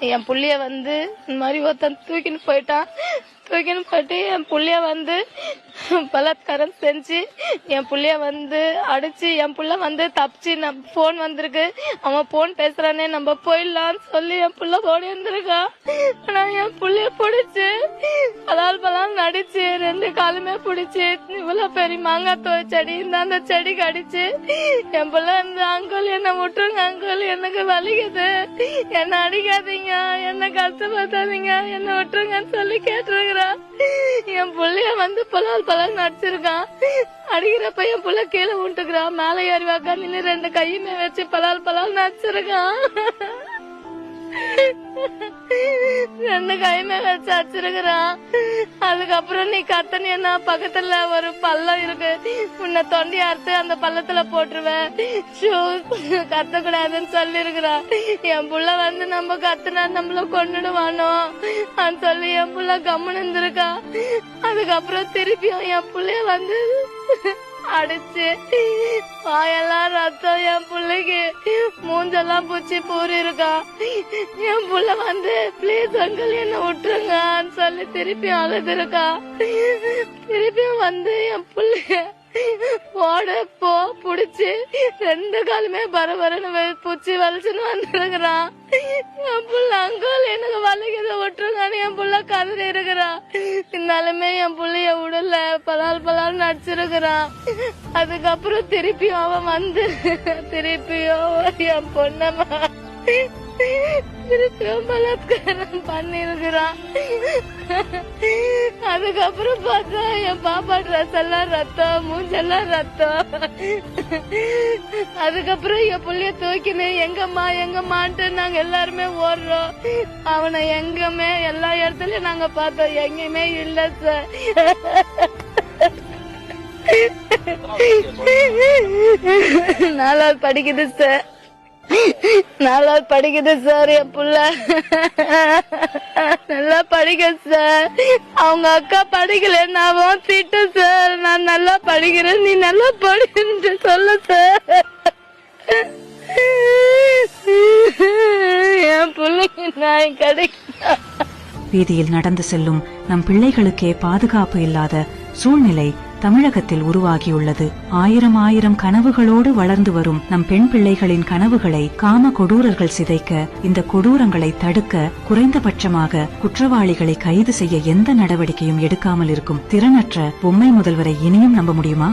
என் புள்ளைய வந்து இந்த மாதிரி ஒருத்தன் தூக்கின்னு போயிட்டு என் புள்ளைய வந்து பலாத்காரம் செஞ்சு என் புள்ளைய வந்து அடிச்சு என் புள்ள வந்து தப்பிச்சு போன் வந்திருக்கு, அவன் போன் பேசுறானே நம்ம போயிடலான்னு சொல்லி என் புள்ள ஓடி வந்திருக்கா. ஆனா என் புள்ளைய பிடிச்சு பலால் நடிச்சு 2 காலுமே பிடிச்சு இவ்வளவு பெரிய மாங்காய் செடி இந்த அந்த செடிக்கு அடிச்சு என் புள்ள இந்த அங்கிள் என்ன விட்டுருங்க அங்கிள், எனக்கு வலிக்குது, என்ன அடிக்காதீங்க, என்ன கஷ்டப்படுத்தாதீங்க, என்ன விட்டுருங்கன்னு சொல்லி கேட்டுருக்கிறா. என் புள்ளைய வந்து பலால் நடிச்சிருக்கான். அடிக்கிறப்ப என் புள்ள கீழே விட்டுக்கிறான், மேல ஏறி வாக்கா நின்று 2 கையுமே வச்சு பலால் நடிச்சிருக்கான். 2 கையுமே வச்சு அடிச்சிருக்கிறான். அதுக்கப்புறம் நீ கத்தனா பக்கத்துல ஒரு பள்ளம் இருக்கு, உன்னை தொண்டி அறுத்து அந்த பள்ளத்துல போட்டுருவேன், கத்த கூடாதுன்னு சொல்லி இருக்கிறான். என் புள்ள வந்து நம்ம கத்துனா நம்மள கொண்டுடுவானோ சொல்லி என் புள்ள கம்முன்னு இருந்திருக்கா. அதுக்கப்புறம் திருப்பியும் என் புள்ளைய வந்து அடிச்சு வாயெல்லாம் ரத்தம், என் பிள்ளைக்கு மூஞ்செல்லாம் பூச்சி பூரி இருக்கா. என் புள்ள வந்து பிளீஸ் அங்கிள் என்ன விட்டுருங்கன்னு சொல்லி திருப்பி அழுது இருக்கா. திருப்பியும் வந்து என் பிள்ளைய ஓட புடிச்சு 2 காலுமே பரபரன்னு பூச்சி வலிச்சுன்னு வந்துருக்கிறான். என் புள்ள அங்கிள் எனக்கு வலிக்கிறத விட்டுருங்கன்னு என் புள்ள கதறி இருக்கிறான். இருந்தாலுமே என் புள்ளைய உடல பலால் நடிச்சிருக்கிறான். அதுக்கப்புறம் திருப்பியும் அவன் வந்து திருப்பியும் என் பொண்ணமா திருப்பியும் பலாத்காரம் பண்ணிருக்கிறான். அதுக்கப்புறம் பார்த்தா என் பாப்பா ட்ரெஸ் எல்லாம் ரத்தம், மூஞ்செல்லாம் ரத்தம். அதுக்கப்புறம் என் புள்ளைய தூக்கினு எங்கம்மான்ட்டு நாங்க எல்லாருமே ஓடுறோம். அவனை எங்கமே எல்லா இடத்துலயும் நாங்க பார்த்தோம், எங்கேயுமே இல்ல சார். 4வது படிக்குது சார், 4வது படிக்குது சார். என் புள்ள நல்லா படிக்க சார். அவங்க அக்கா படிக்கலன்னாவும் திட்டு சார், நான் நல்லா படிக்கிறேன், நீ நல்லா படின்னு சொல்ல சார். என் பிள்ளைக்கு நான் கிடைக்க வீதியில் நடந்து செல்லும் நம் பிள்ளைகளுக்கே பாதுகாப்பு இல்லாத சூழ்நிலை தமிழகத்தில் உருவாகியுள்ளது. 1000 கனவுகளோடு வளர்ந்து வரும் நம் பெண் பிள்ளைகளின் கனவுகளை காம கொடூரர்கள் சிதைக்க, இந்த கொடூரங்களை தடுக்க குறைந்தபட்சமாக குற்றவாளிகளை கைது செய்ய எந்த நடவடிக்கையும் எடுக்காமல் இருக்கும் திறனற்ற பொம்மை முதல்வரை இனியும் நம்ப முடியுமா?